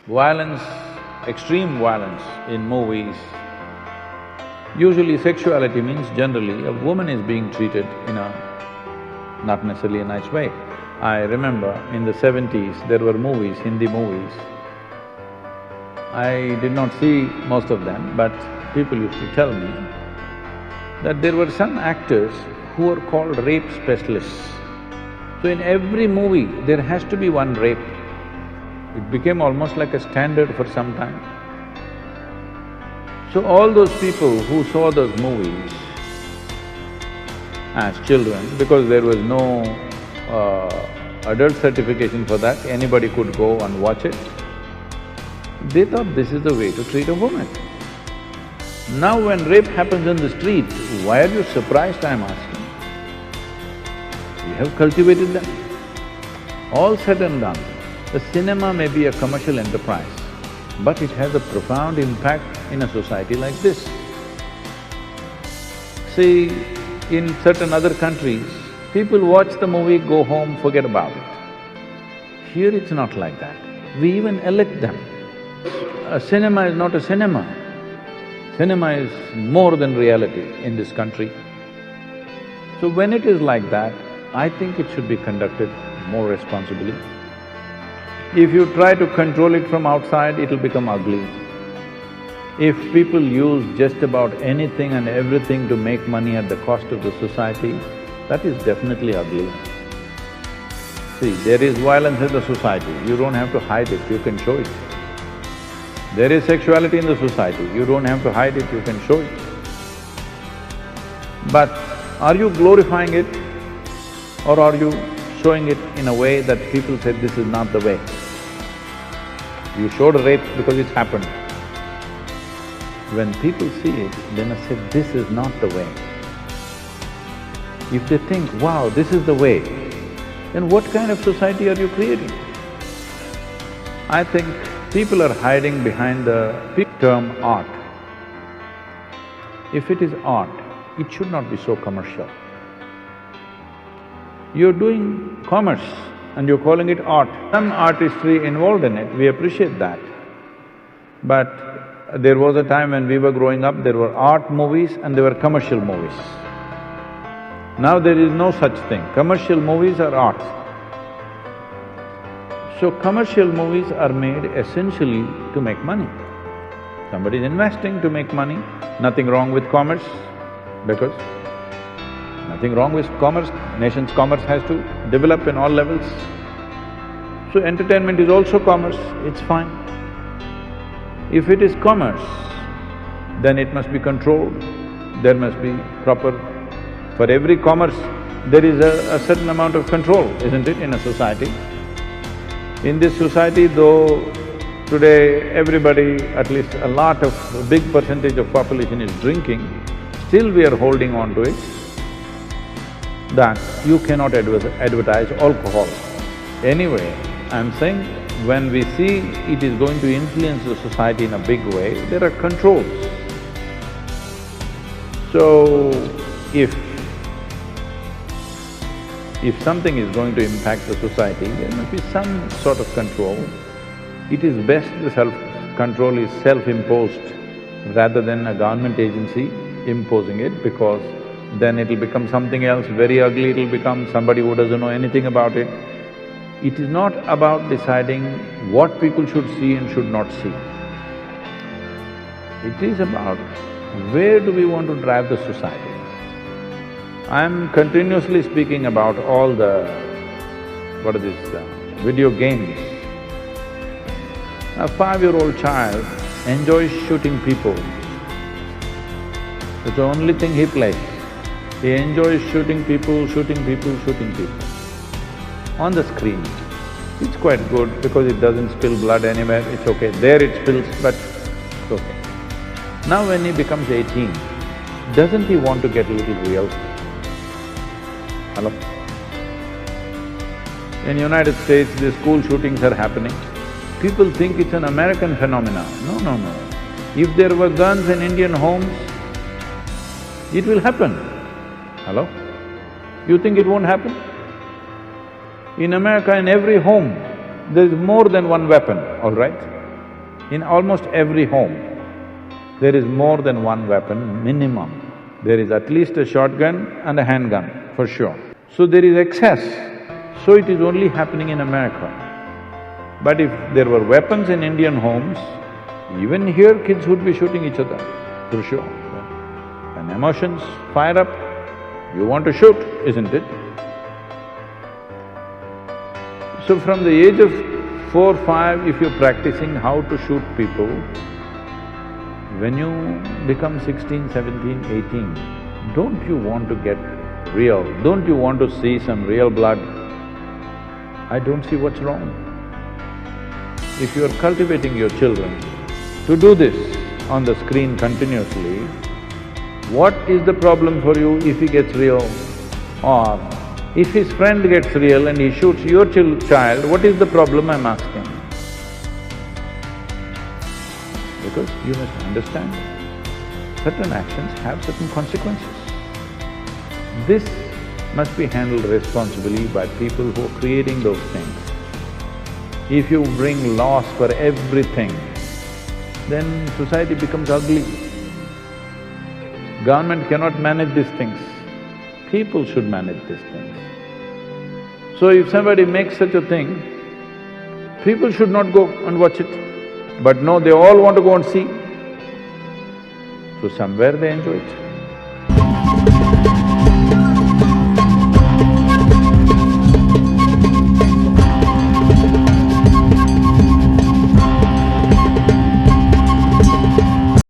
Violence, extreme violence in movies, usually sexuality means generally a woman is being treated in a not necessarily a nice way. I remember in the 70s, there were movies, Hindi movies. I did not see most of them, but people used to tell me that there were some actors who were called rape specialists. So in every movie, there has to be one rape. It became almost like a standard for some time. So all those people who saw those movies as children, because there was no adult certification for that, anybody could go and watch it, they thought this is the way to treat a woman. Now when rape happens on the street, why are you surprised, I'm asking? We have cultivated them. All said and done, the cinema may be a commercial enterprise, but it has a profound impact in a society like this. See, in certain other countries, people watch the movie, go home, forget about it. Here it's not like that. We even elect them. A cinema is not a cinema. Cinema is more than reality in this country. So when it is like that, I think it should be conducted more responsibly. If you try to control it from outside, it'll become ugly. If people use just about anything and everything to make money at the cost of the society, that is definitely ugly. See, there is violence in the society, you don't have to hide it, you can show it. There is sexuality in the society, you don't have to hide it, you can show it. But are you glorifying it or are you showing it in a way that people say this is not the way? You showed a rape because it's happened. When people see it, they must say, this is not the way. If they think, wow, this is the way, then what kind of society are you creating? I think people are hiding behind the term art. If it is art, it should not be so commercial. You're doing commerce and you're calling it art. Some artistry involved in it, we appreciate that. But there was a time when we were growing up, there were art movies and there were commercial movies. Now there is no such thing. Commercial movies are art. So commercial movies are made essentially to make money. Somebody is investing to make money, nothing wrong with commerce, because nothing wrong with commerce, nation's commerce has to develop in all levels. So entertainment is also commerce, it's fine. If it is commerce, then it must be controlled, there must be proper… For every commerce, there is a certain amount of control, isn't it, in a society? In this society, though today everybody, at least a big percentage of population is drinking, still we are holding on to it, that you cannot advertise alcohol. Anyway, I'm saying, when we see it is going to influence the society in a big way, there are controls. So, if something is going to impact the society, there must be some sort of control. It is best the self-control is self-imposed rather than a government agency imposing it, because then it'll become something else, very ugly, it'll become somebody who doesn't know anything about it. It is not about deciding what people should see and should not see. It is about where do we want to drive the society. I'm continuously speaking about all the… what are these… video games. A 5-year-old child enjoys shooting people. It's the only thing he plays. He enjoys shooting people on the screen. It's quite good because it doesn't spill blood anywhere, it's okay. There it spills, but it's okay. Now when he becomes 18, doesn't he want to get a little real? Hello? In United States, the school shootings are happening. People think it's an American phenomenon. No, no, no. If there were guns in Indian homes, it will happen. Hello? You think it won't happen? In America, in every home, there is more than one weapon, all right? In almost every home, there is more than one weapon, minimum. There is at least a shotgun and a handgun, for sure. So there is excess, so it is only happening in America. But if there were weapons in Indian homes, even here kids would be shooting each other, for sure. When emotions fire up, you want to shoot, isn't it? So from the age of 4, 5, if you're practicing how to shoot people, when you become 16, 17, 18, don't you want to get real? Don't you want to see some real blood? I don't see what's wrong. If you're cultivating your children to do this on the screen continuously, what is the problem for you if he gets real? Or if his friend gets real and he shoots your child, what is the problem, I'm asking? Because you must understand, certain actions have certain consequences. This must be handled responsibly by people who are creating those things. If you bring laws for everything, then society becomes ugly. Government cannot manage these things, people should manage these things. So if somebody makes such a thing, people should not go and watch it. But no, they all want to go and see. So somewhere they enjoy it.